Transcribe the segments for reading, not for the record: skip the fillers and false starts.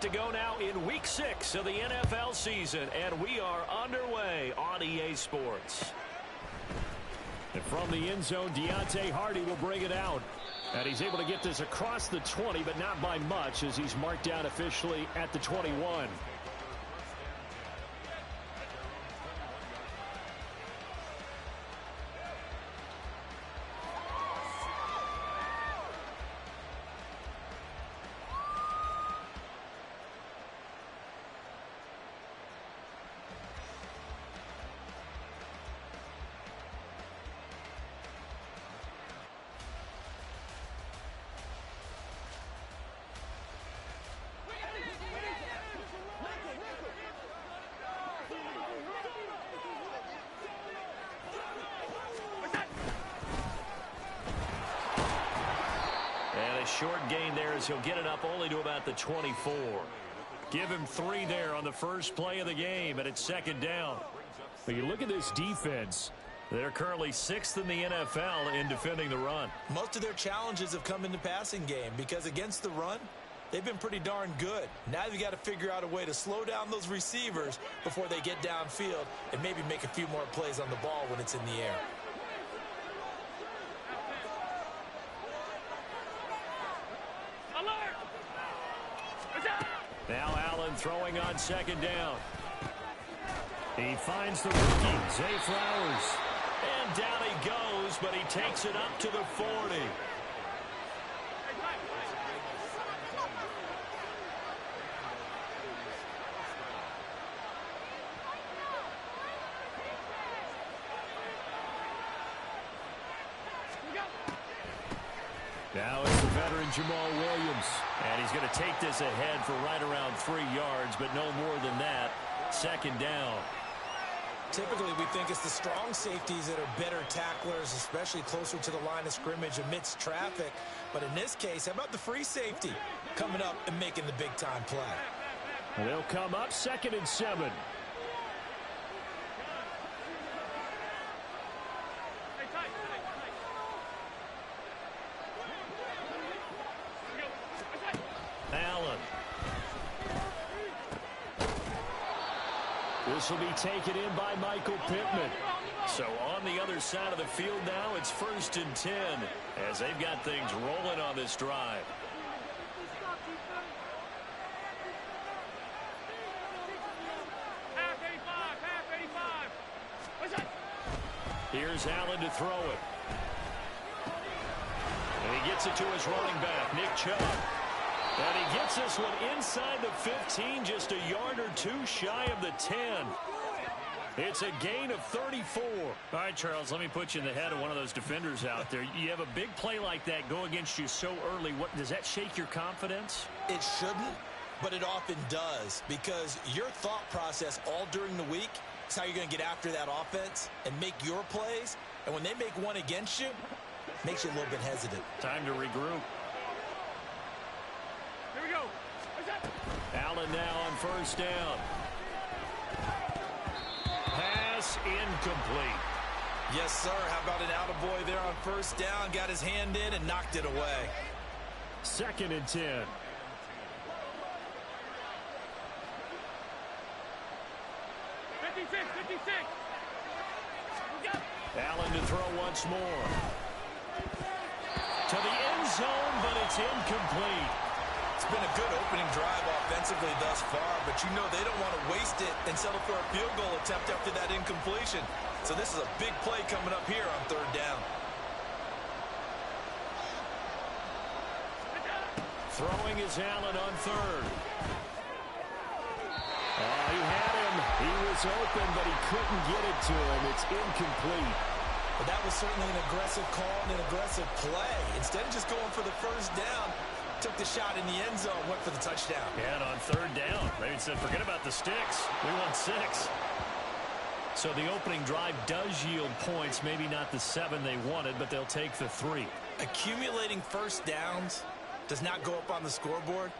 To go now in Week 6 of the NFL season, and we are underway on EA Sports. And from the end zone, Deontay Hardy will bring it out. And he's able to get this across the 20, but not by much, as he's marked down officially at the 21. Short gain there as he'll get it up only to about the 24. Give him 3 there on the first play of the game, and it's second down. But you look at this defense. They're currently 6th in the NFL in defending the run. Most of their challenges have come in the passing game because against the run, they've been pretty darn good. Now you've got to figure out a way to slow down those receivers before they get downfield and maybe make a few more plays on the ball when it's in the air. Now Allen throwing on second down. He finds the rookie, Zay Flowers. And down he goes, but he takes it up to the 40. Now it's the veteran Jamal Williams. And he's going to take this ahead for right around 3 yards, but no more than that. Second down. Typically, we think it's the strong safeties that are better tacklers, especially closer to the line of scrimmage amidst traffic. But in this case, how about the free safety coming up and making the big-time play? They'll come up 2nd and 7. This will be taken in by Michael Pittman. So on the other side of the field now, it's 1st and 10 as they've got things rolling on this drive. Here's Allen to throw it. And he gets it to his running back, Nick Chubb. And he gets this one inside the 15, just a yard or 2 shy of the 10. It's a gain of 34. All right, Charles, let me put you in the head of one of those defenders out there. You have a big play like that go against you so early. What does that shake your confidence? It shouldn't, but it often does, because your thought process all during the week is how you're going to get after that offense and make your plays. And when they make one against you, it makes you a little bit hesitant. Time to regroup. Allen now on first down. Pass incomplete. Yes, sir. How about an attaboy there on first down? Got his hand in and knocked it away. 2nd and 10. Allen to throw once more. To the end zone, but it's incomplete. It's been a good opening drive offensively thus far, but you know they don't want to waste it and settle for a field goal attempt after that incompletion. So this is a big play coming up here on 3rd down. Throwing is Allen on 3rd. He had him. He was open, but he couldn't get it to him. It's incomplete. But that was certainly an aggressive call and an aggressive play. Instead of just going for the first down, took the shot in the end zone, went for the touchdown. Yeah, and on 3rd down, they said, forget about the sticks. We want 6. So the opening drive does yield points, maybe not the 7 they wanted, but they'll take the 3. Accumulating first downs does not go up on the scoreboard,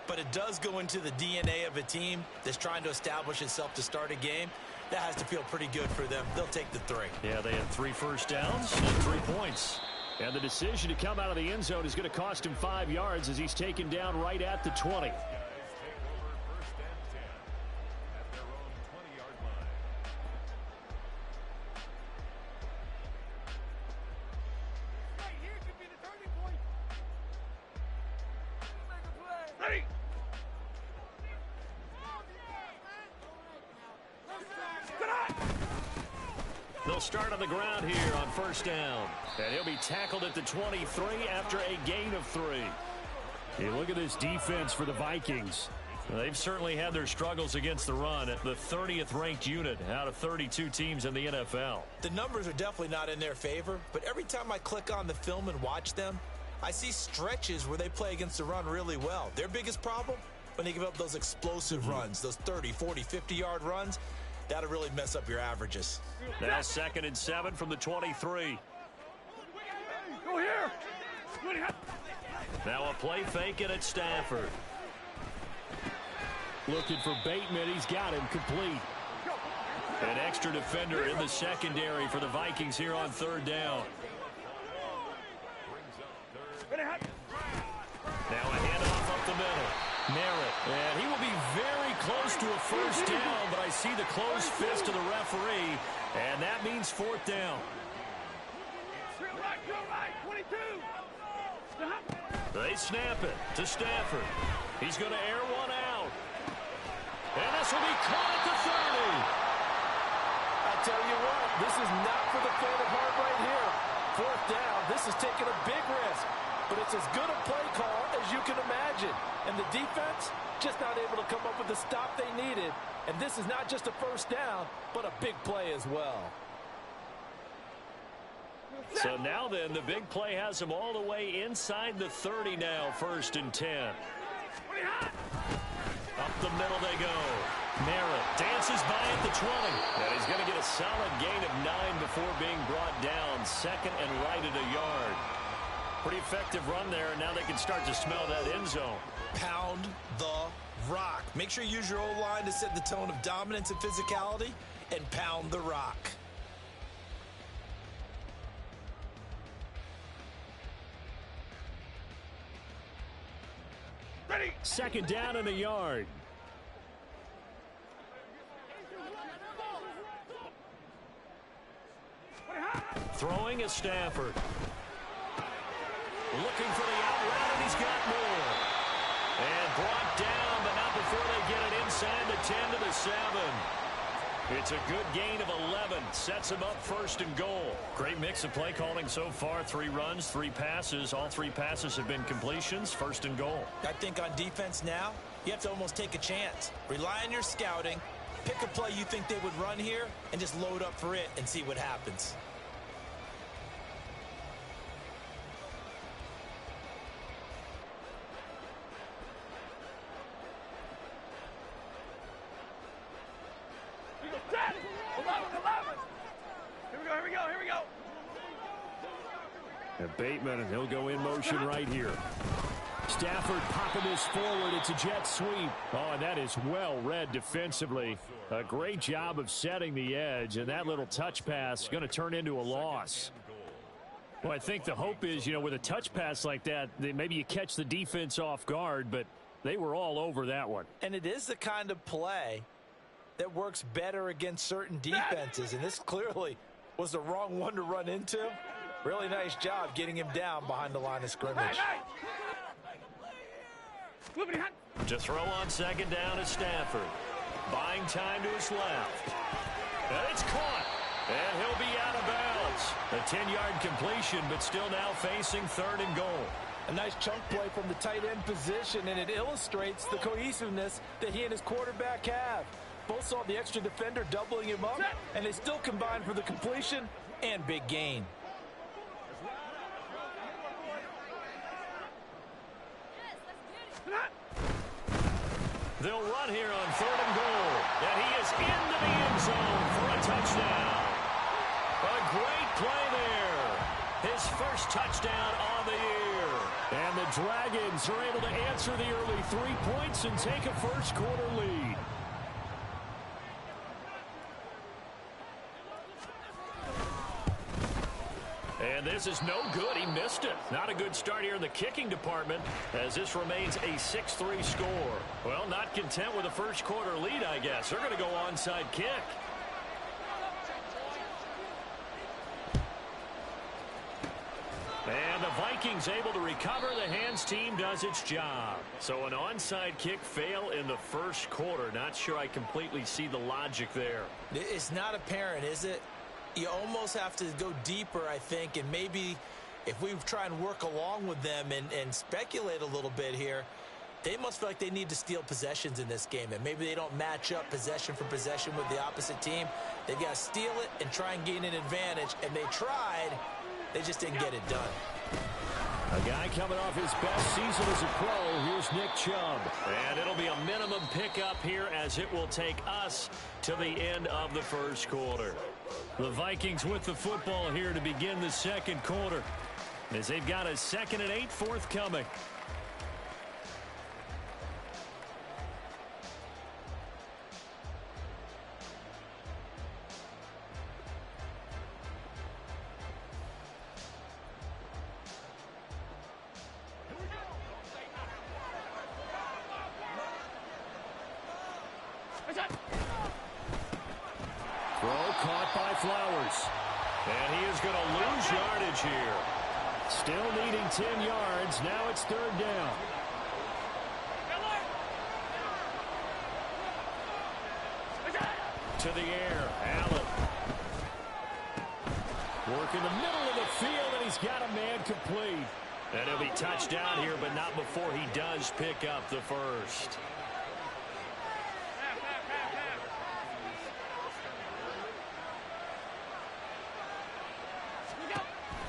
but it does go into the DNA of a team that's trying to establish itself to start a game. That has to feel pretty good for them. They'll take the 3. Yeah, they had 3 first downs and 3 points. And the decision to come out of the end zone is going to cost him 5 yards as he's taken down right at the 20. start on the ground here on first down. And he'll be tackled at the 23 after a gain of 3. Hey, look at this defense for the Vikings. They've certainly had their struggles against the run at the 30th ranked unit out of 32 teams in the NFL. The numbers are definitely not in their favor, but every time I click on the film and watch them, I see stretches where they play against the run really well. Their biggest problem, when they give up those explosive runs, those 30, 40, 50-yard runs, that'll really mess up your averages. Now 2nd and 7 from the 23. Go here. Now a play fake it at Stafford. Looking for Bateman. He's got him complete. An extra defender in the secondary for the Vikings here on 3rd down. Now a handoff up the middle. Merritt. And he will be very close to a first down, but I see the closed fist of the referee, and that means 4th down. They snap it to Stafford. He's going to air one out. And this will be caught at the 30. I tell you what, this is not for the faint of heart right here. 4th down, this is taking a big risk. But it's as good a play call as you can imagine. And the defense just not able to come up with the stop they needed. And this is not just a first down, but a big play as well. So now then, the big play has them all the way inside the 30 now, 1st and 10. Up the middle they go. Merritt dances by at the 20. And he's going to get a solid gain of 9 before being brought down. 2nd and right at a yard. Pretty effective run there, and now they can start to smell that end zone. Pound the rock. Make sure you use your O-line to set the tone of dominance and physicality, and pound the rock. Ready. 2nd down and a yard. Throwing is Stafford. Looking for the out route, and he's got more. And brought down, but not before they get it inside the 10 to the 7. It's a good gain of 11. Sets him up 1st and goal. Great mix of play calling so far. 3 runs, 3 passes. All 3 passes have been completions. 1st and goal. I think on defense now, you have to almost take a chance. Rely on your scouting. Pick a play you think they would run here, and just load up for it and see what happens. And Bateman, and he'll go in motion right here. Stafford popping this forward. It's a jet sweep. Oh, and that is well read defensively. A great job of setting the edge, and that little touch pass is going to turn into a loss. Well, I think the hope is, with a touch pass like that, maybe you catch the defense off guard, but they were all over that one. And it is the kind of play that works better against certain defenses, and this clearly was the wrong one to run into. Really nice job getting him down behind the line of scrimmage. To throw on 2nd down is Stafford. Buying time to his left. And it's caught. And he'll be out of bounds. A 10-yard completion, but still now facing 3rd and goal. A nice chunk play from the tight end position, and it illustrates the cohesiveness that he and his quarterback have. Both saw the extra defender doubling him up, and they still combined for the completion and big gain. They'll run here on 3rd and goal. And he is into the end zone for a touchdown. A great play there. His first touchdown on the year. And the Dragons are able to answer the early 3 points and take a first-quarter lead. And this is no good. He missed it. Not a good start here in the kicking department as this remains a 6-3 score. Well, not content with a first-quarter lead, I guess. They're going to go onside kick. And the Vikings able to recover. The hands team does its job. So an onside kick fail in the first quarter. Not sure I completely see the logic there. It's not apparent, is it? You almost have to go deeper, I think, and maybe if we try and work along with them and speculate a little bit here, they must feel like they need to steal possessions in this game, and maybe they don't match up possession for possession with the opposite team. They've got to steal it and try and gain an advantage, and they tried. They just didn't get it done. A guy coming off his best season as a pro. Here's Nick Chubb. And it'll be a minimum pickup here as it will take us to the end of the first quarter. The Vikings with the football here to begin the second quarter, as they've got a 2nd and 8 forthcoming. Throw caught by Flowers. And he is going to lose yardage here. Still needing 10 yards. Now it's 3rd down. To the air. Allen. Working the middle of the field, and he's got a man complete. And he'll be touched down here, but not before he does pick up the first.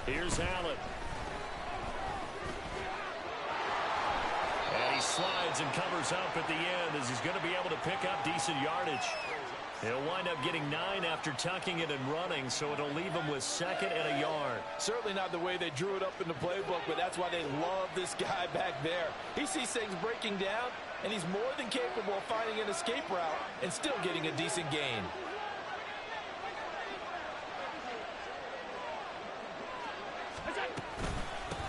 Here's Allen. And he slides and covers up at the end as he's going to be able to pick up decent yardage. He'll wind up getting 9 after tucking it and running, so it'll leave him with 2nd and a yard. Certainly not the way they drew it up in the playbook, but that's why they love this guy back there. He sees things breaking down, and he's more than capable of finding an escape route and still getting a decent gain.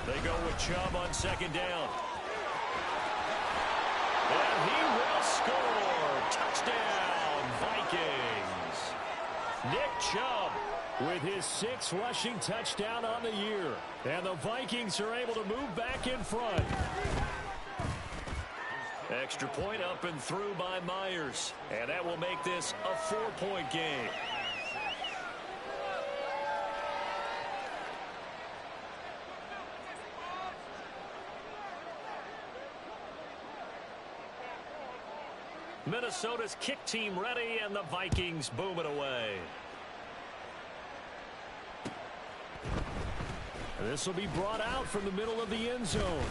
They go with Chubb on 2nd down. And he will score. Touchdown, Vikings. Nick Chubb with his 6th rushing touchdown on the year. And the Vikings are able to move back in front. Extra point up and through by Myers. And that will make this a 4-point game. Minnesota's kick team ready, and the Vikings boom it away. This will be brought out from the middle of the end zone.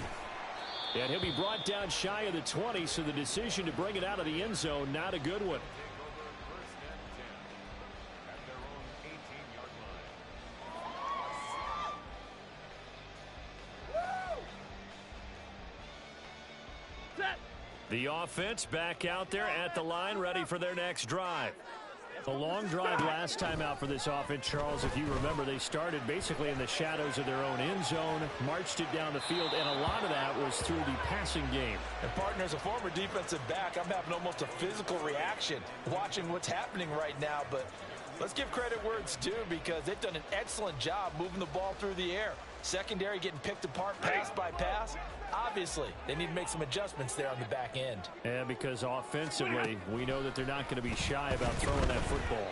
And he'll be brought down shy of the 20, so the decision to bring it out of the end zone, not a good one. The offense back out there at the line, ready for their next drive. A long drive last time out for this offense, Charles. If you remember, they started basically in the shadows of their own end zone, marched it down the field, and a lot of that was through the passing game. And partner, as a former defensive back, I'm having almost a physical reaction watching what's happening right now. But let's give credit where it's due, because they've done an excellent job moving the ball through the air. Secondary getting picked apart pass by pass. Obviously, they need to make some adjustments there on the back end. And because offensively, we know that they're not going to be shy about throwing that football.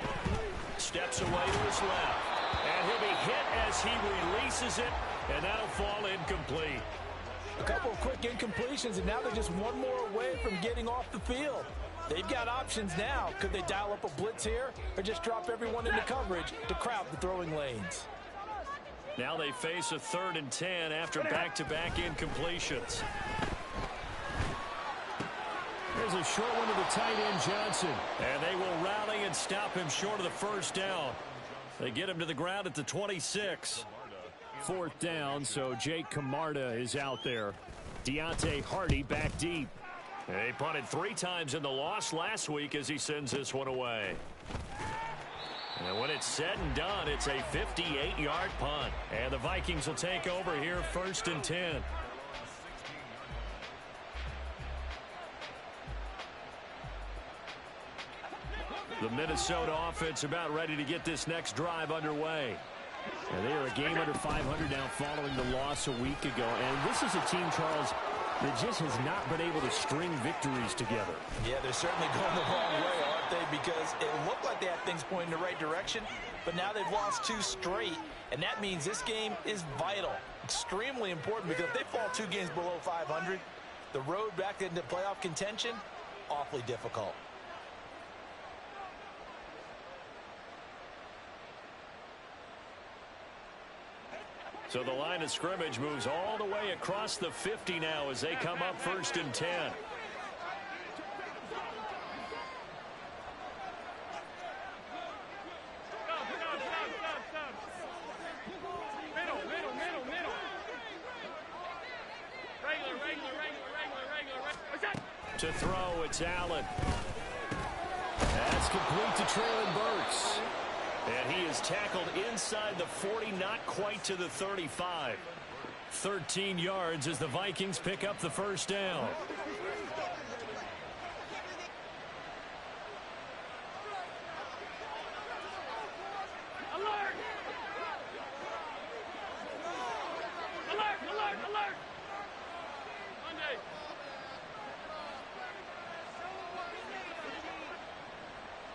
Steps away to his left. And he'll be hit as he releases it, and that'll fall incomplete. A couple of quick incompletions, and now they're just one more away from getting off the field. They've got options now. Could they dial up a blitz here, or just drop everyone into coverage to crowd the throwing lanes? Now they face a 3rd and 10 after back-to-back incompletions. There's a short one to the tight end, Johnson. And they will rally and stop him short of the first down. They get him to the ground at the 26. 4th down, so Jake Camarda is out there. Deontay Hardy back deep. He punted 3 times in the loss last week as he sends this one away. And when it's said and done, it's a 58-yard punt. And the Vikings will take over here, 1st and 10. The Minnesota offense about ready to get this next drive underway. And they are a game under 500 now following the loss a week ago. And this is a team, Charles, that just has not been able to string victories together. Yeah, they're certainly going the wrong way, aren't they? Because it looked like they had things pointing in the right direction, but now they've lost 2 straight, and that means this game is vital, extremely important, because if they fall 2 games below 500, the road back into playoff contention, awfully difficult. So the line of scrimmage moves all the way across the 50 now as they come up 1st and 10. To throw, it's Allen. That's complete to Traylon Burks. And he is tackled inside the 40, not quite to the 35. 13 yards as the Vikings pick up the first down. Alert! Alert! Alert! Alert! Monday.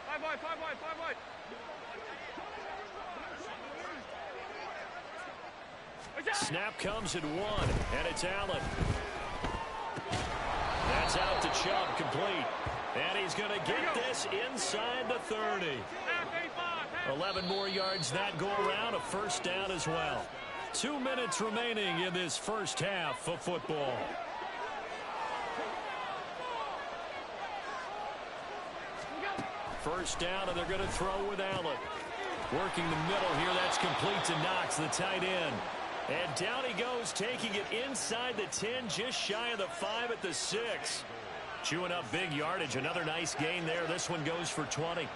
Five wide. Snap comes at 1, and it's Allen. That's out to Chubb, complete. And he's going to get this inside the 30. 11 more yards that go around, a first down as well. 2 minutes remaining in this first half of football. First down, and they're going to throw with Allen. Working the middle here, that's complete to Knox, the tight end. And down he goes, taking it inside the 10, just shy of the 5 at the 6. Chewing up big yardage, another nice gain there. This one goes for 20.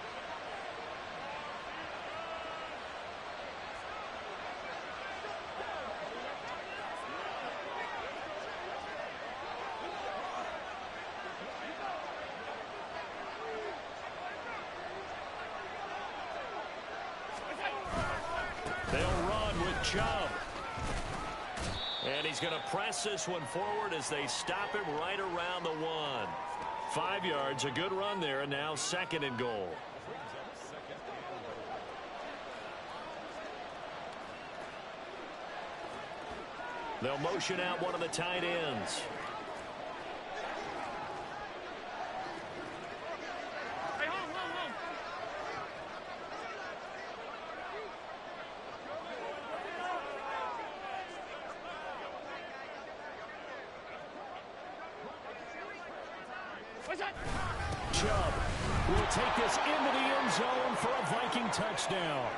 They'll run with Chubb. And he's going to press this one forward as they stop him right around the 1. 5 yards, a good run there, and now 2nd and goal. They'll motion out one of the tight ends. Chubb will take this into the end zone for a Viking touchdown.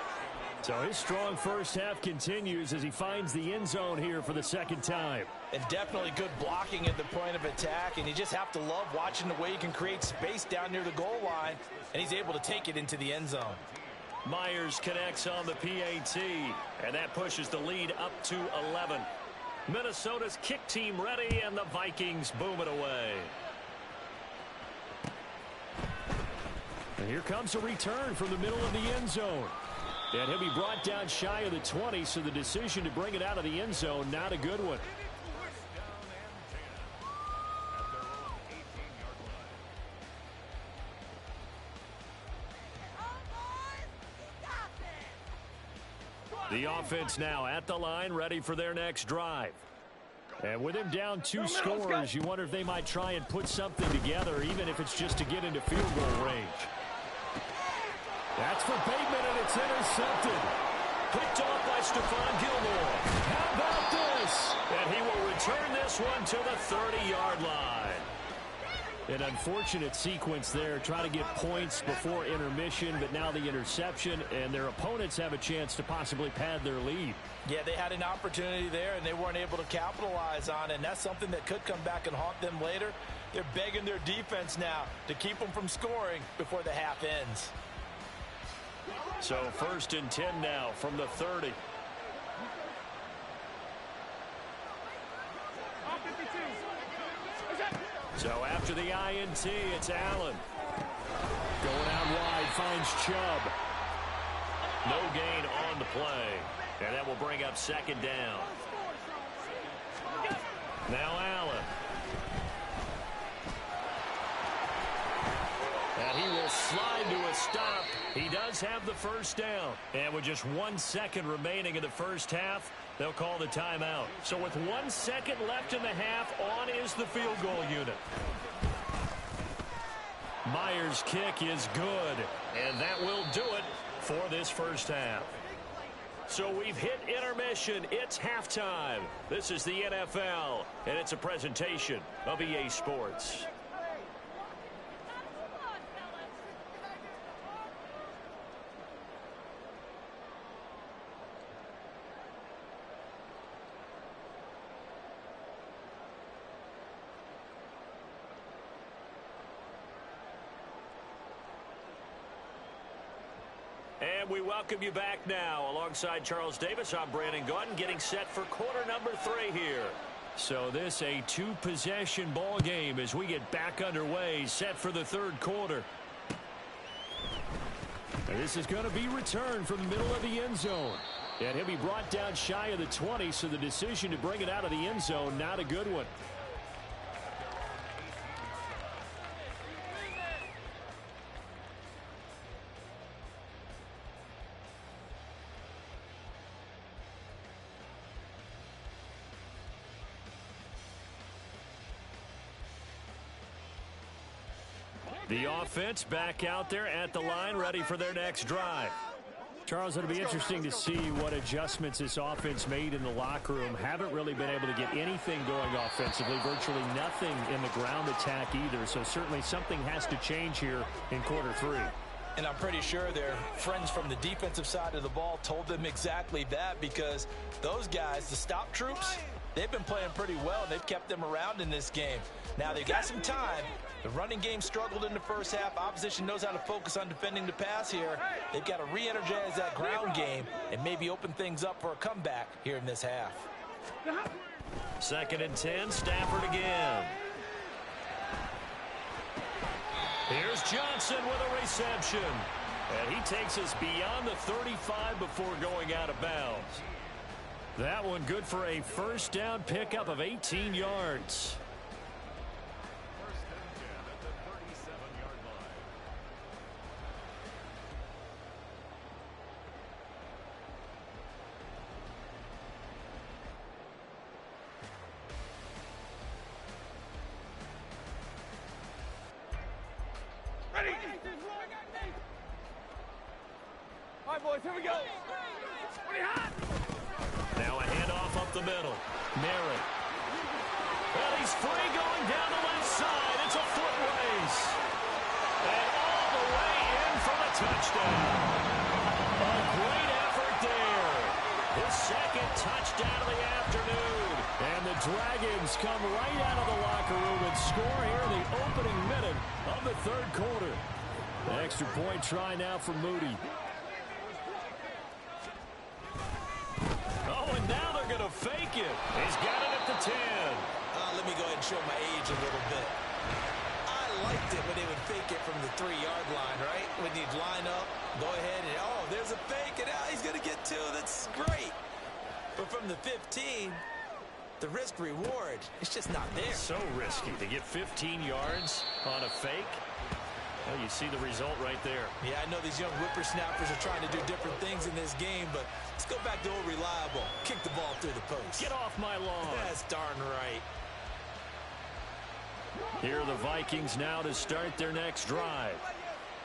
So his strong first half continues as he finds the end zone here for the 2nd time. And definitely good blocking at the point of attack, and you just have to love watching the way he can create space down near the goal line, and he's able to take it into the end zone. Myers connects on the PAT, and that pushes the lead up to 11. Minnesota's kick team ready, and the Vikings boom it away. And here comes a return from the middle of the end zone. And he'll be brought down shy of the 20, so the decision to bring it out of the end zone, not a good one. The offense now at the line, ready for their next drive. And with him down 2 scores, you wonder if they might try and put something together, even if it's just to get into field goal range. That's for Bateman, and it's intercepted. Picked off by Stephon Gilmore. How about this? And he will return this one to the 30-yard line. An unfortunate sequence there, trying to get points before intermission, but now the interception, and their opponents have a chance to possibly pad their lead. Yeah, they had an opportunity there, and they weren't able to capitalize on it, and that's something that could come back and haunt them later. They're begging their defense now to keep them from scoring before the half ends. So 1st and 10 now from the 30. So after the INT, it's Allen. Going out wide, finds Chubb. No gain on the play. And that will bring up 2nd down. Now Allen. And he will slide to a stop. He does have the first down. And with just 1 second remaining in the first half, they'll call the timeout. So with 1 second left in the half, on is the field goal unit. Myers' kick is good. And that will do it for this first half. So we've hit intermission. It's halftime. This is the NFL, and it's a presentation of EA Sports. And we welcome you back now. Alongside Charles Davis, I'm Brandon Gaudin, getting set for quarter number 3 here. So this a 2-possession ball game as we get back underway, set for the third quarter. And this is going to be returned from the middle of the end zone. And he'll be brought down shy of the 20, so the decision to bring it out of the end zone, not a good one. The offense back out there at the line, ready for their next drive. Charles, it'll be interesting to see what adjustments this offense made in the locker room. Haven't really been able to get anything going offensively, virtually nothing in the ground attack either. So certainly something has to change here in quarter 3. And I'm pretty sure their friends from the defensive side of the ball told them exactly that, because those guys, the stop troops, they've been playing pretty well. They've kept them around in this game. Now they've got some time. The running game struggled in the first half. Opposition knows how to focus on defending the pass here. They've got to re-energize that ground game and maybe open things up for a comeback here in this half. 2nd and 10, Stafford again. Here's Johnson with a reception. And he takes us beyond the 35 before going out of bounds. That one good for a first down pickup of 18 yards. Ready? All right, boys, here we go. Now a handoff up the middle. Merritt. Well, he's free going down the left side. It's a foot race. And all the way in for the touchdown. A great effort there. His 2nd touchdown of the afternoon. And the Dragons come right out of the locker room and score here in the opening minute of the 3rd quarter. The extra point try now for Moody. Oh, and now they're going to fake it. He's got it at the 10. Let me go ahead and show my age a little bit. I liked it when they would fake it from the 3-yard line, right? When you'd line up, go ahead and, oh, there's a fake, and now he's going to get 2. That's great. But from the 15, the risk-reward, it's just not there. So risky to get 15 yards on a fake. Well, you see the result right there. Yeah, I know these young whippersnappers are trying to do different things in this game, but let's go back to old reliable. Kick the ball through the post. Get off my lawn. That's darn right. Here are the Vikings now to start their next drive.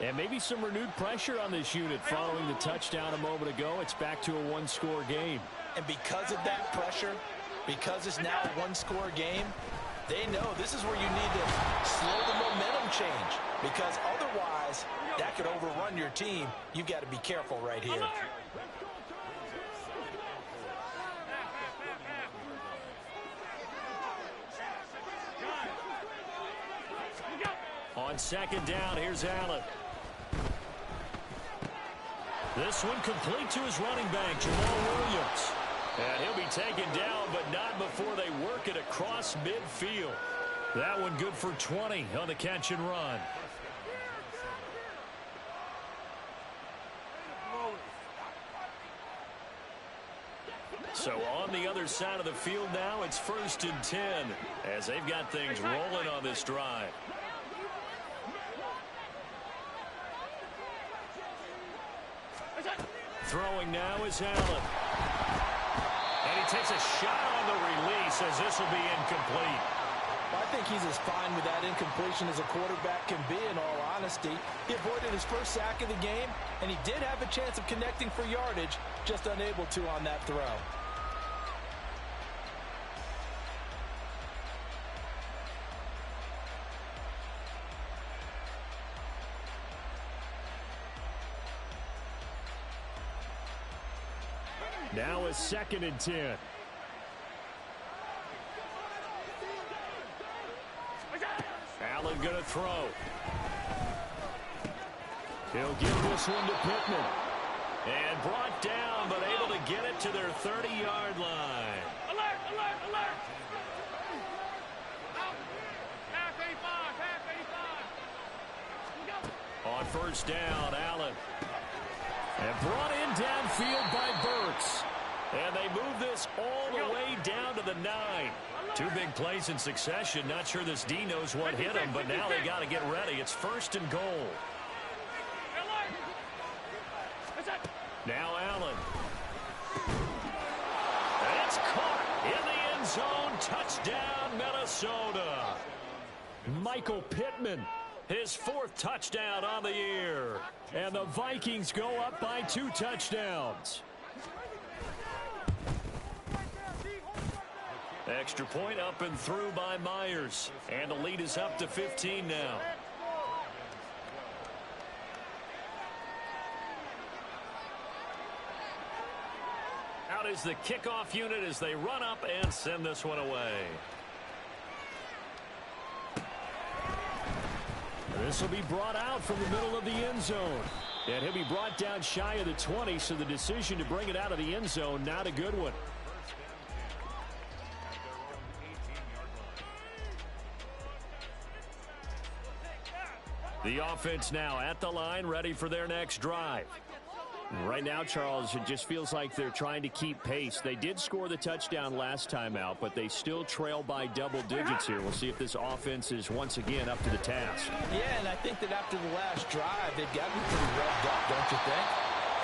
And maybe some renewed pressure on this unit following the touchdown a moment ago. It's back to a 1-score game. And because of that pressure, because it's now a 1-score game, they know this is where you need to slow the momentum change, because otherwise that could overrun your team. You've got to be careful right here. On 2nd down, here's Allen. This one complete to his running back, Jamal Williams. And he'll be taken down, but not before they work it across midfield. That one good for 20 on the catch and run. So on the other side of the field now, it's 1st and 10 as they've got things rolling on this drive. Throwing now is Allen. And he takes a shot on the release as this will be incomplete. Well, I think he's as fine with that incompletion as a quarterback can be, in all honesty. He avoided his first sack of the game, and he did have a chance of connecting for yardage, just unable to on that throw. Now a 2nd and 10. Allen going to throw. He'll give this one to Pittman. And brought down, but able to get it to their 30-yard line. Alert, alert, alert. Half 85, half 85. On first down, Allen. And brought in downfield by Burks. And they move this all the way down to the 9. 2 big plays in succession. Not sure this D knows what hit him, but now they got to get ready. It's 1st and goal. Now Allen. And it's caught in the end zone. Touchdown, Minnesota. Michael Pittman, his 4th touchdown on the year. And the Vikings go up by 2 touchdowns. Extra point up and through by Myers. And the lead is up to 15 now. Out is the kickoff unit as they run up and send this one away. This will be brought out from the middle of the end zone. And he'll be brought down shy of the 20, so the decision to bring it out of the end zone, not a good one. The offense now at the line, ready for their next drive. Right now, Charles, it just feels like they're trying to keep pace. They did score the touchdown last time out, but they still trail by double digits here. We'll see if this offense is once again up to the task. Yeah, and I think that after the last drive, they've got to be pretty revved up, don't you think?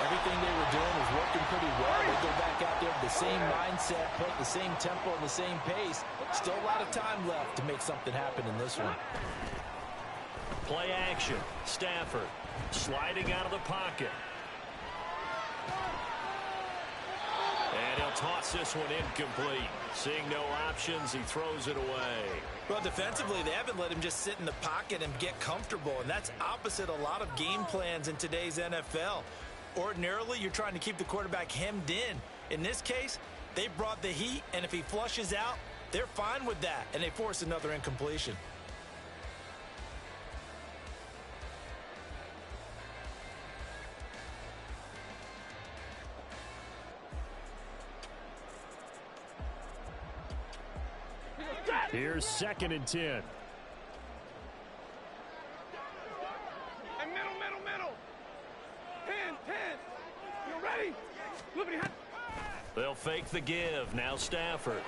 Everything they were doing was working pretty well. They go back out there with the same mindset, put the same tempo and the same pace. Still a lot of time left to make something happen in this one. Play action. Stafford sliding out of the pocket. And he'll toss this one incomplete. Seeing no options, he throws it away. Well, defensively, they haven't let him just sit in the pocket and get comfortable, and that's opposite a lot of game plans in today's NFL. Ordinarily, you're trying to keep the quarterback hemmed in. In this case, they brought the heat, and if he flushes out, they're fine with that, and they force another incompletion. Here's 2nd and 10. And middle. 10. You ready? They'll fake the give. Now Stafford.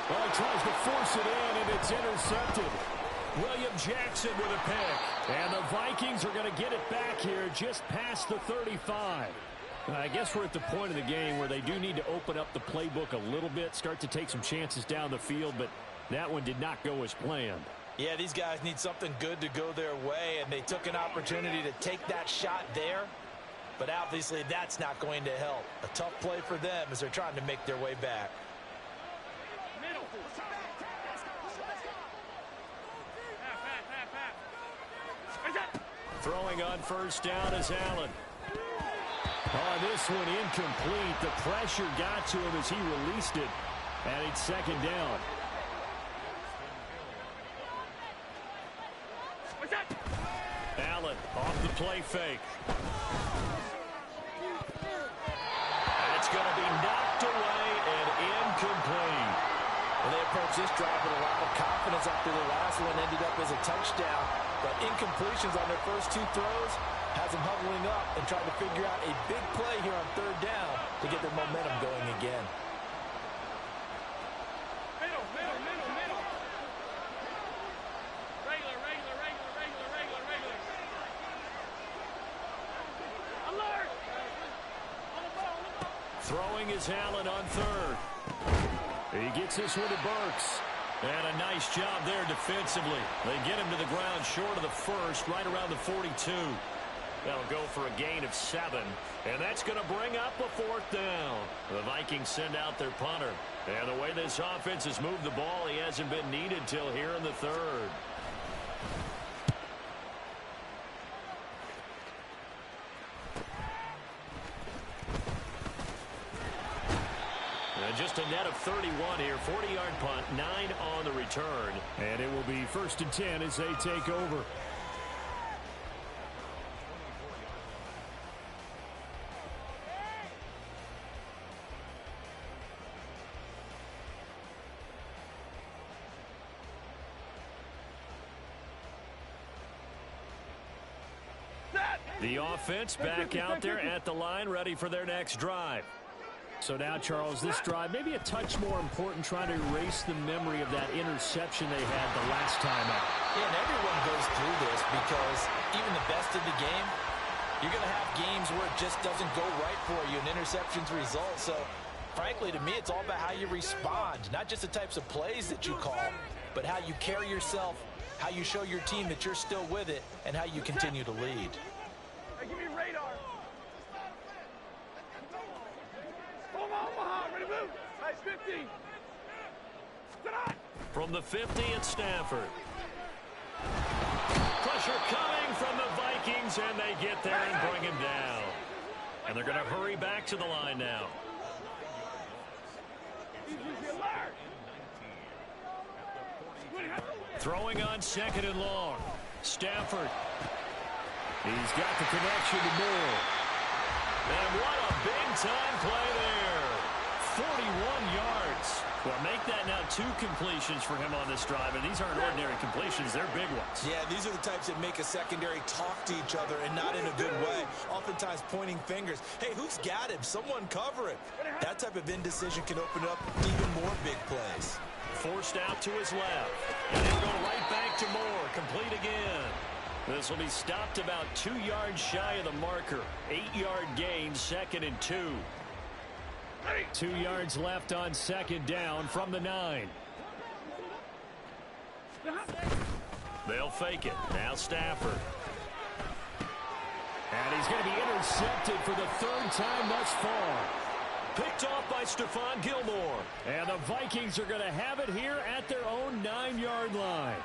Well, he tries to force it in, and it's intercepted. William Jackson with a pick. And the Vikings are going to get it back here just past the 35. I guess we're at the point of the game where they do need to open up the playbook a little bit, start to take some chances down the field, but that one did not go as planned. Yeah, these guys need something good to go their way, and they took an opportunity to take that shot there, but obviously that's not going to help. A tough play for them as they're trying to make their way back. Throwing on first down is Allen. Oh, this one incomplete. The pressure got to him as he released it. And it's 2nd down. Allen off the play fake. And it's going to be knocked away and incomplete. Well, they approached this drive with a lot of confidence after the last one ended up as a touchdown. But incompletions on their first 2 throws has them huddling up and trying to figure out a big play here on 3rd down to get their momentum going again. Middle. Regular. Alert! Throwing is Allen on third. He gets this one to Burks. And a nice job there defensively. They get him to the ground short of the first, right around the 42. That'll go for a gain of 7. And that's going to bring up a 4th down. The Vikings send out their punter. And the way this offense has moved the ball, he hasn't been needed till here in the 3rd. Just a net of 31 here. 40-yard punt, 9 on the return. And it will be 1st and 10 as they take over. The offense back out there at the line, ready for their next drive. So now, Charles, this drive maybe a touch more important, trying to erase the memory of that interception they had the last time out. Yeah, and everyone goes through this because even the best in the game, you're going to have games where it just doesn't go right for you, and interceptions result. So, frankly, to me, it's all about how you respond, not just the types of plays that you call, but how you carry yourself, how you show your team that you're still with it, and how you continue to lead. Hey, give me radar. Ready to move. Nice 50. From the 50 at Stafford. Pressure coming from the Vikings, and they get there and bring him down. And they're going to hurry back to the line now. Throwing on 2nd and long. Stafford. He's got the connection to Moore. And what a big-time play there. 41 yards. Well, make that now 2 completions for him on this drive, and these aren't ordinary completions. They're big ones. Yeah, these are the types that make a secondary talk to each other, and not in a good way. Oftentimes pointing fingers. Hey, who's got him? Someone cover him. That type of indecision can open up even more big plays. Forced out to his left. And he'll go right back to Moore. Complete again. This will be stopped about 2 yards shy of the marker. 8-yard gain, 2nd and 2. 2 yards left on 2nd down from the 9. They'll fake it. Now Stafford. And he's going to be intercepted for the 3rd time thus far. Picked off by Stephon Gilmore. And the Vikings are going to have it here at their own 9-yard line.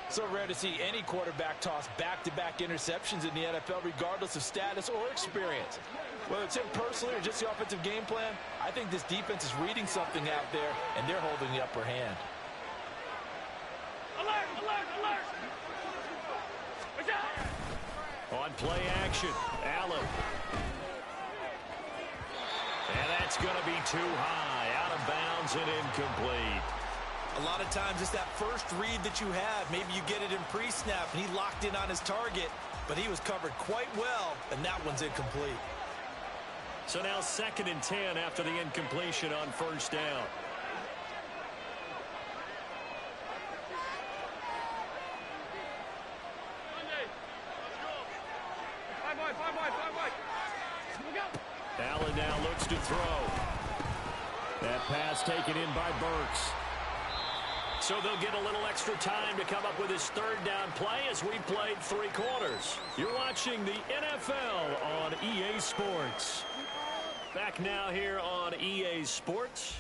So rare to see any quarterback toss back-to-back interceptions in the NFL, regardless of status or experience. Whether it's him personally or just the offensive game plan, I think this defense is reading something out there, and they're holding the upper hand. Alert, alert, alert. On play action, Allen. And that's going to be too high, out of bounds and incomplete. A lot of times it's that first read that you have. Maybe you get it in pre-snap, and he locked in on his target, but he was covered quite well, and that one's incomplete. So now 2nd and 10 after the incompletion on 1st down. Allen now looks to throw. That pass taken in by Burks. So they'll get a little extra time to come up with his 3rd down play as we played 3 quarters. You're watching the NFL on EA Sports. Back now here on EA Sports.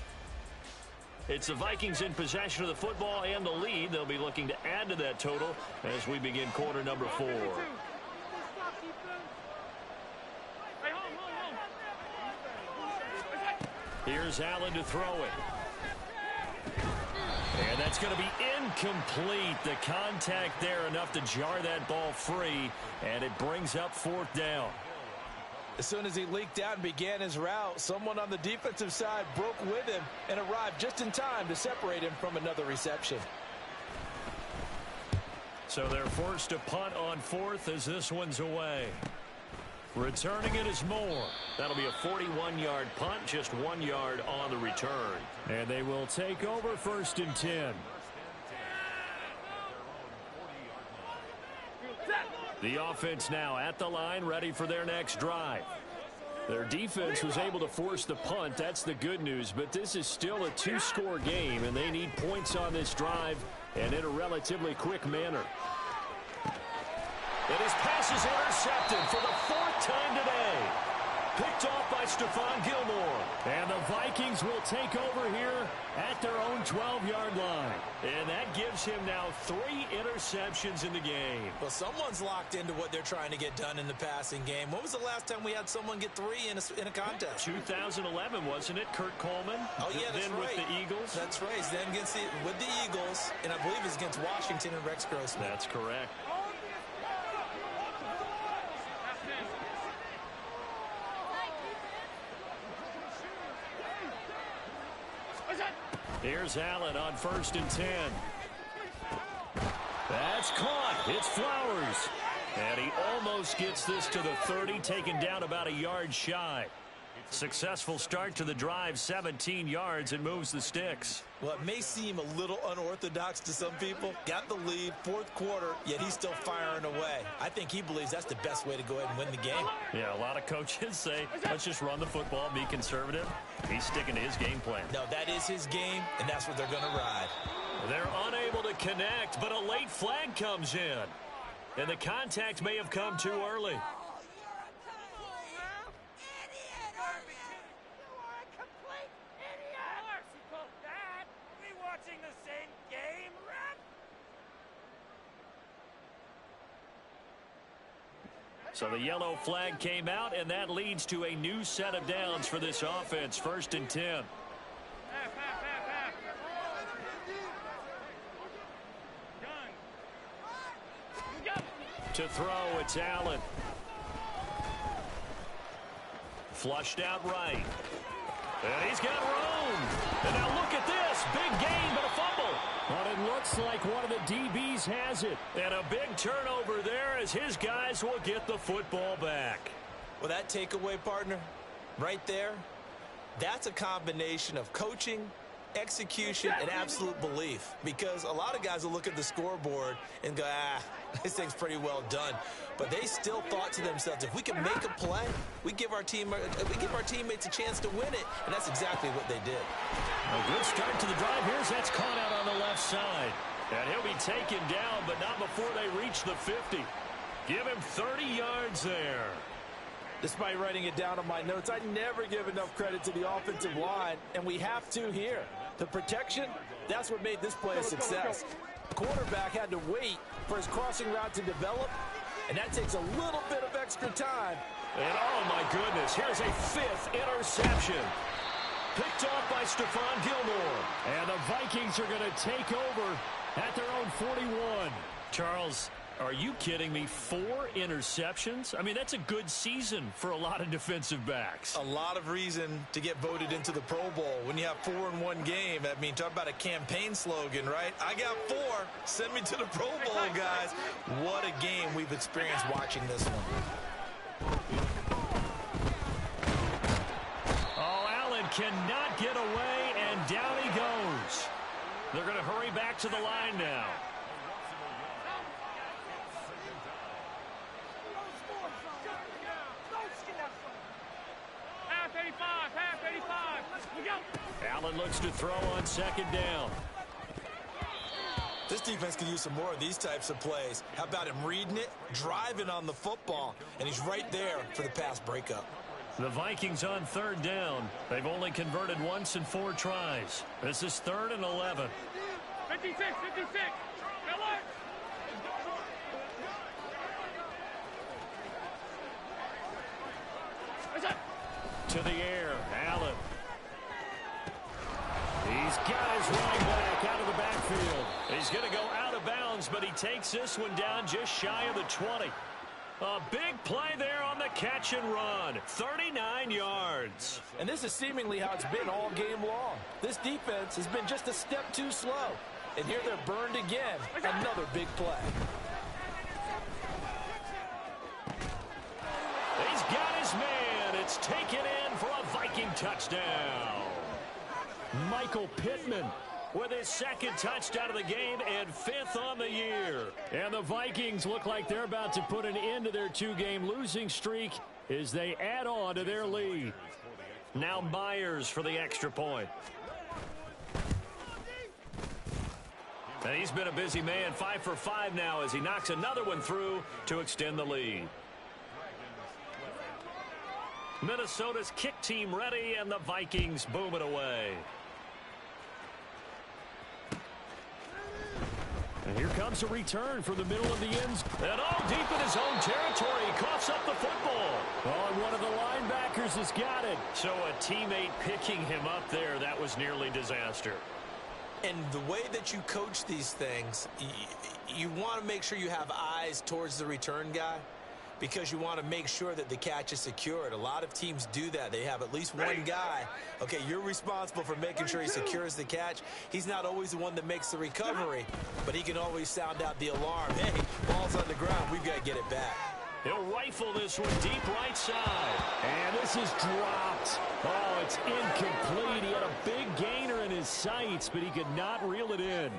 It's the Vikings in possession of the football and the lead. They'll be looking to add to that total as we begin quarter number 4. Here's Allen to throw it. And that's going to be incomplete. The contact there enough to jar that ball free, and it brings up 4th down. As soon as he leaked out and began his route, someone on the defensive side broke with him and arrived just in time to separate him from another reception. So they're forced to punt on 4th as this one's away. Returning it is Moore. That'll be a 41-yard punt, just 1 yard on the return. And they will take over 1st and 10. The offense now at the line, ready for their next drive. Their defense was able to force the punt. That's the good news. But this is still a two-score game, and they need points on this drive and in a relatively quick manner. And his pass is intercepted for the fourth time today. Picked off by Stephon Gilmore. And the Vikings will take over here at their own 12-yard line. And that gives him now 3 interceptions in the game. Well, someone's locked into what they're trying to get done in the passing game. When was the last time we had someone get 3 in a contest? 2011, wasn't it? Kurt Coleman. Oh, yeah, that's then right. with the Eagles. That's right. Then with the Eagles, and I believe it's against Washington and Rex Grossman. That's correct. Here's Allen on 1st and 10. That's caught. It's Flowers. And he almost gets this to the 30, taken down about a yard shy. Successful start to the drive, 17 yards, and moves the sticks. Well, it may seem a little unorthodox to some people. Got the lead, 4th quarter, yet he's still firing away. I think he believes that's the best way to go ahead and win the game. Yeah, a lot of coaches say, let's just run the football, be conservative. He's sticking to his game plan. No, that is his game, and that's what they're going to ride. They're unable to connect, but a late flag comes in. And the contact may have come too early. So the yellow flag came out, and that leads to a new set of downs for this offense. 1st and 10. To throw, it's Allen. Flushed out right. And he's got room. And now look at this. Big gain, but a fumble. But it looks like one of the DBs has it. And a big turnover there as his guys will get the football back. Well, that takeaway, partner, right there, that's a combination of coaching, execution, and absolute belief. Because a lot of guys will look at the scoreboard and go, this thing's pretty well done. But they still thought to themselves, if we can make a play, we give our teammates a chance to win it. And that's exactly what they did. A good start to the drive. That's caught out on the left side. And he'll be taken down, but not before they reach the 50. Give him 30 yards there. Despite writing it down on my notes, I never give enough credit to the offensive line, and we have to here. The protection, that's what made this play a success. The quarterback had to wait for his crossing route to develop, and that takes a little bit of extra time. And oh my goodness, here's a 5th interception. Picked off by Stephon Gilmore. And the Vikings are going to take over at their own 41. Charles, are you kidding me? 4 interceptions? I mean, that's a good season for a lot of defensive backs. A lot of reason to get voted into the Pro Bowl. When you have 4 in one game, I mean, talk about a campaign slogan, right? I got 4. Send me to the Pro Bowl, guys. What a game we've experienced watching this one. Oh, Allen cannot get away, and down he goes. They're going to hurry back to the line now. Allen looks to throw on 2nd down. This defense could use some more of these types of plays. How about him reading it, driving on the football, and he's right there for the pass breakup. The Vikings on 3rd down. They've only converted once in 4 tries. This is 3rd and 11. 56, 56. To the air, Allen. He's got his running back out of the backfield. He's going to go out of bounds, but he takes this one down just shy of the 20. A big play there on the catch and run. 39 yards. And this is seemingly how it's been all game long. This defense has been just a step too slow. And here they're burned again. Another big play. He's got his man. It's taken in for a Viking touchdown. Michael Pittman with his second touchdown of the game and 5th on the year. And the Vikings look like they're about to put an end to their 2-game losing streak as they add on to their lead. Now Myers for the extra point. And he's been a busy man, 5 for 5 now as he knocks another one through to extend the lead. Minnesota's kick team ready, and the Vikings boom it away. And here comes a return from the middle of the end zone. And all deep in his own territory, he coughs up the football. Oh, and one of the linebackers has got it. So a teammate picking him up there, that was nearly disaster. And the way that you coach these things, you want to make sure you have eyes towards the return guy because you want to make sure that the catch is secured. A lot of teams do that. They have at least one guy. Okay, you're responsible for making sure he secures the catch. He's not always the one that makes the recovery, but he can always sound out the alarm. Hey, ball's on the ground. We've got to get it back. He'll rifle this one deep right side. And this is dropped. Oh, it's incomplete. He had a big gainer in his sights, but he could not reel it in.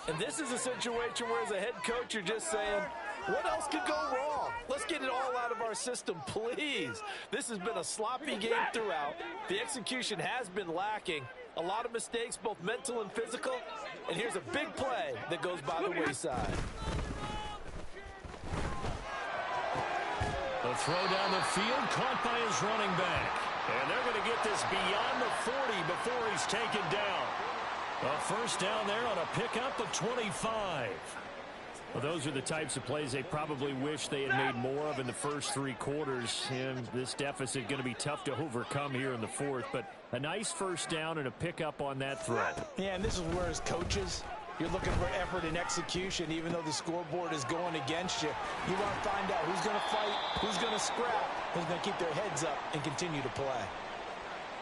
And this is a situation where as a head coach, you're just saying, what else could go wrong? Let's get it all out of our system, please. This has been a sloppy game throughout. The execution has been lacking. A lot of mistakes, both mental and physical. And here's a big play that goes by the wayside. The throw down the field, caught by his running back. And they're going to get this beyond the 40 before he's taken down. A first down there on a pickup of 25. Well, those are the types of plays they probably wish they had made more of in the first 3 quarters. And this deficit going to be tough to overcome here in the 4th. But a nice first down and a pickup on that throw. Yeah, and this is where as coaches, you're looking for effort and execution, even though the scoreboard is going against you. You want to find out who's going to fight, who's going to scrap, who's going to keep their heads up and continue to play.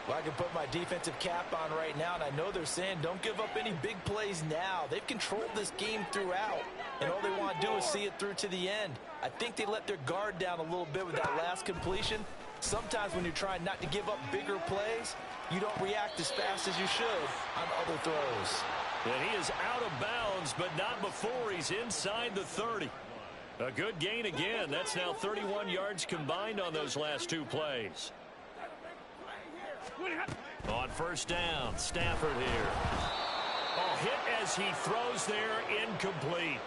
Well, I can put my defensive cap on right now, and I know they're saying don't give up any big plays now. They've controlled this game throughout, and all they want to do is see it through to the end. I think they let their guard down a little bit with that last completion. Sometimes when you're trying not to give up bigger plays, you don't react as fast as you should on other throws. And he is out of bounds, but not before he's inside the 30. A good gain again. That's now 31 yards combined on those last 2 plays. On first down, Stafford here. Oh, hit as he throws there, incomplete.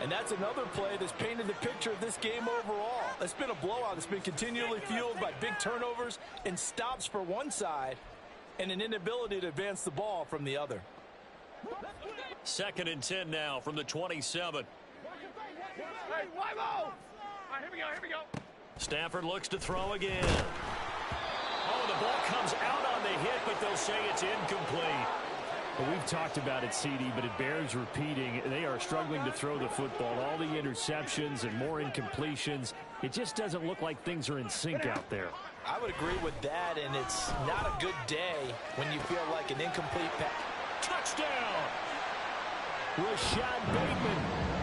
And that's another play that's painted the picture of this game overall. It's been a blowout. It's been continually fueled by big turnovers and stops for one side and an inability to advance the ball from the other. 2nd and 10 now from the 27. Hey, wide low. All right, here we go. Stafford looks to throw again. Oh, the ball comes out on the hit, but they'll say it's incomplete. Well, we've talked about it, CD, but it bears repeating. They are struggling to throw the football. All the interceptions and more incompletions. It just doesn't look like things are in sync out there. I would agree with that, and it's not a good day when you feel like an incomplete pass. Touchdown! Rashad Bateman,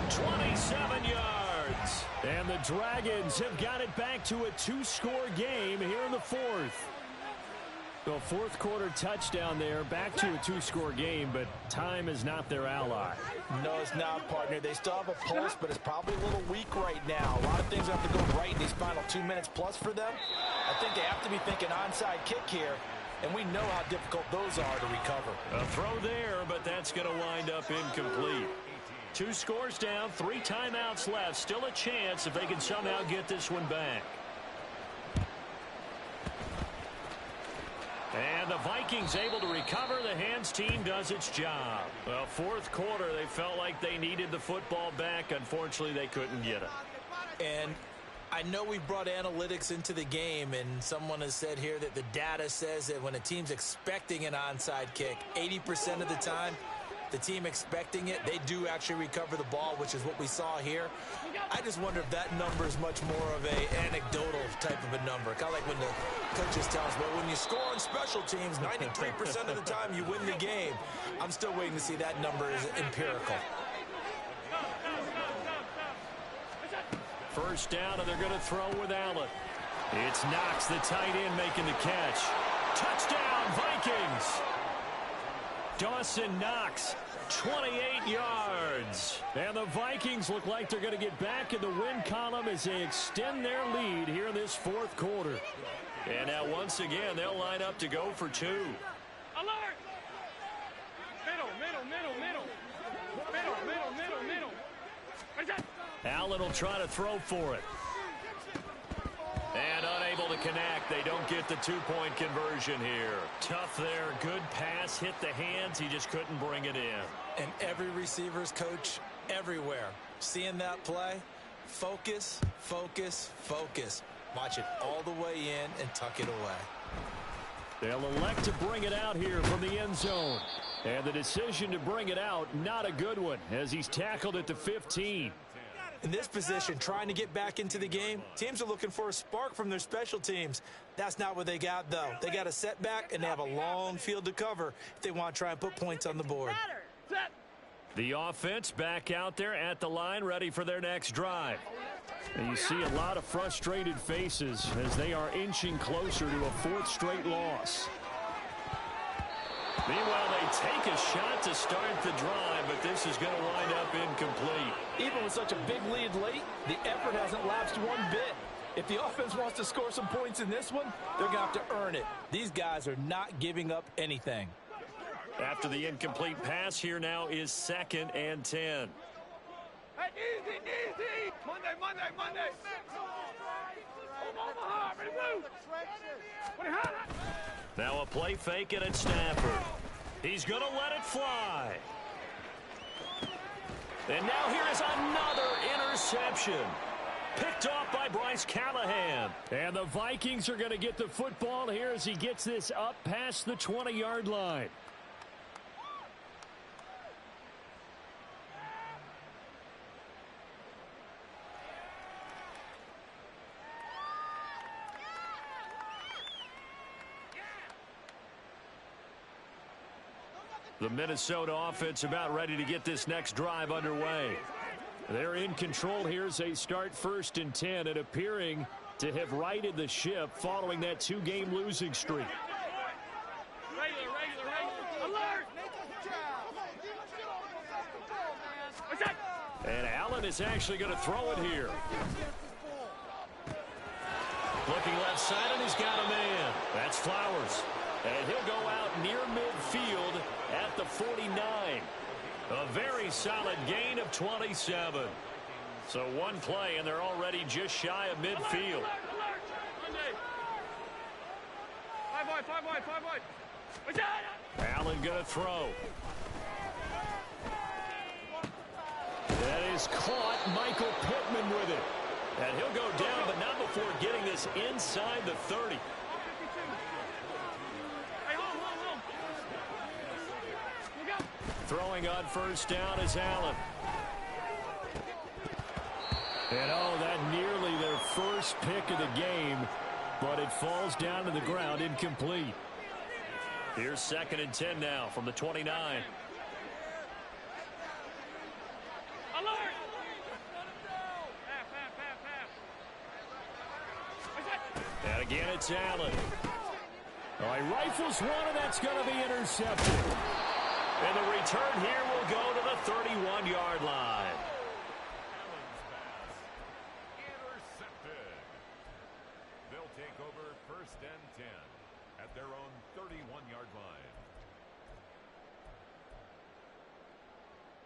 27 yards. And the Dragons have got it back to a 2-score game here in the 4th. So 4th quarter touchdown there, back to a 2-score game, but time is not their ally. No, it's not, partner. They still have a pulse, but it's probably a little weak right now. A lot of things have to go right in these final 2 minutes plus for them. I think they have to be thinking onside kick here, and we know how difficult those are to recover. A throw there, but that's going to wind up incomplete. 2 scores down, 3 timeouts left. Still a chance if they can somehow get this one back. And the Vikings able to recover. The hands team does its job. Well, 4th quarter, they felt like they needed the football back. Unfortunately, they couldn't get it. And I know we brought analytics into the game, and someone has said here that the data says that when a team's expecting an onside kick, 80% of the time, the team expecting it, they do actually recover the ball, which is what we saw here. I just wonder if that number is much more of a anecdotal type of a number. Kind of like when the coaches tell us, well, when you score on special teams, 93% of the time you win the game. I'm still waiting to see that number is empirical. First down, and they're going to throw with Allen. It's Knox, the tight end, making the catch. Touchdown, Vikings! Dawson Knox, 28 yards. And the Vikings look like they're going to get back in the win column as they extend their lead here in this fourth quarter. And now once again, they'll line up to go for two. Alert! Middle. Allen will try to throw for it. And unable to connect. They don't get the two-point conversion here. Tough there. Good pass. Hit the hands. He just couldn't bring it in. And every receiver's coach everywhere. Seeing that play, focus. Watch it all the way in and tuck it away. They'll elect to bring it out here from the end zone. And the decision to bring it out, not a good one, as he's tackled at the 15. In this position, trying to get back into the game, teams are looking for a spark from their special teams. That's not what they got, though. They got a setback, and they have a long field to cover if they want to try and put points on the board. The offense back out there at the line, ready for their next drive. And you see a lot of frustrated faces as they are inching closer to a fourth straight loss. Meanwhile, they take a shot to start the drive, but this is going to wind up incomplete. Even with such a big lead late, the effort hasn't lapsed one bit. If the offense wants to score some points in this one, they're going to have to earn it. These guys are not giving up anything. After the incomplete pass, here now is 2nd and 10. Hey, easy. Monday. Omaha, ready to move. Now a play fake and it's Stafford. He's going to let it fly. And now here is another interception. Picked off by Bryce Callahan. And the Vikings are going to get the football here as he gets this up past the 20-yard line. The Minnesota offense about ready to get this next drive underway. They're in control here as they start 1st and 10 and appearing to have righted the ship following that 2-game losing streak. Regular. Alert! And Allen is actually going to throw it here. Looking left side, and he's got a man. That's Flowers. And he'll go out near midfield at the 49. A very solid gain of 27. So one play, and they're already just shy of midfield. Five wide. Allen going to throw. That is caught. Michael Pittman with it. And he'll go down, but not before getting this inside the 30. Throwing on 1st down is Allen. And that nearly their first pick of the game, but it falls down to the ground incomplete. Here's 2nd and 10 now from the 29. Alert! And again, it's Allen. He rifles one, and that's going to be intercepted. And the return here will go to the 31-yard line. Intercepted. They'll take over 1st and 10 at their own 31-yard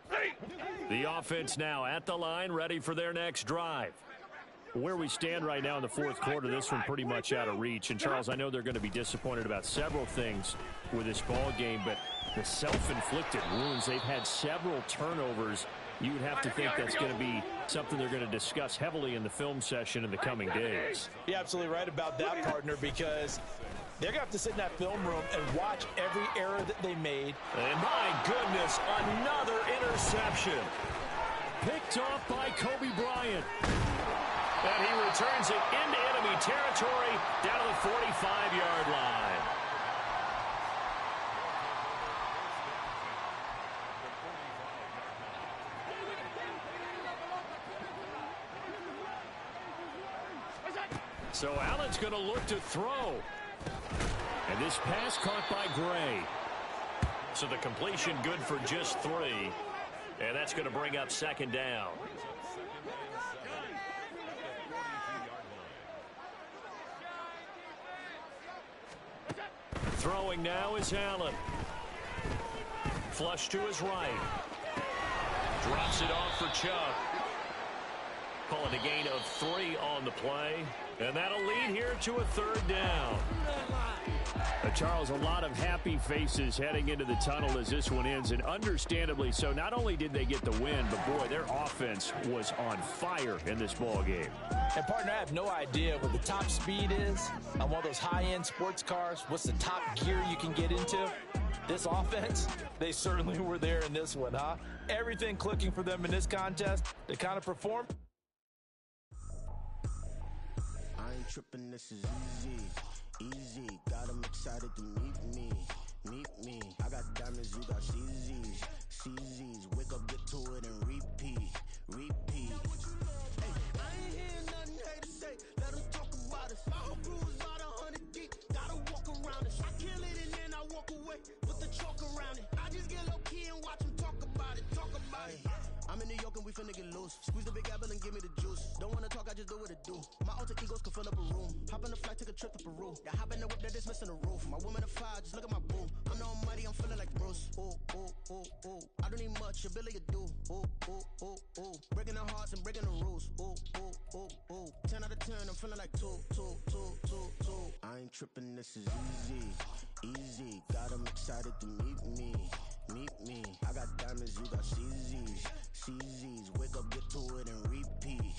line. The offense now at the line, ready for their next drive. Where we stand right now in the fourth quarter, this one pretty much out of reach. And, Charles, I know they're going to be disappointed about several things with this ball game, but the self-inflicted wounds, they've had several turnovers. You would have to think that's going to be something they're going to discuss heavily in the film session in the coming days. You're absolutely right about that, partner, because they're going to have to sit in that film room and watch every error that they made. And, my goodness, another interception. Picked off by Kobe Bryant. And he returns it into enemy territory down to the 45-yard line. So Allen's going to look to throw. And this pass caught by Gray. So the completion good for just 3. And that's going to bring up second down. Throwing now is Allen. Flush to his right. Drops it off for Chubb. Call it a gain of 3 on the play. And that'll lead here to a third down. Charles, a lot of happy faces heading into the tunnel as this one ends, and understandably so. Not only did they get the win, but boy, their offense was on fire in this ball game. And partner, I have no idea what the top speed is on one of those high-end sports cars. What's the top gear you can get into? This offense, they certainly were there in this one, huh? Everything clicking for them in this contest to kind of perform. I ain't tripping, this is easy. Easy, got 'em excited to meet me. I got diamonds, you got CZs. Wake up, get to it, and repeat. Hey, I ain't hearing nothing hate to say. Let them talk about us. My whole crew is about 100 deep. Gotta walk around it. I kill it and then I walk away. Put the chalk around it. I just get low key and watch them talk about it. I'm in New York and we finna get loose. Squeeze the big apple and give me the juice. Don't wanna talk, I just do what it do. My alter egos can fill up a room. Hop on the flight, take a trip to Peru. Yeah, hop in the whip that is missing the roof. My woman a fire, just look at my boo. I'm the almighty, I'm feeling like Bruce. Ooh. I don't need much, ability to do. Ooh. Breaking the hearts and breaking the rules. Ooh. 10 out of 10, I'm feeling like 2. I ain't tripping, this is easy. Got 'em excited to meet me. I got diamonds, you got CZs. Wake up, get to it, and repeat.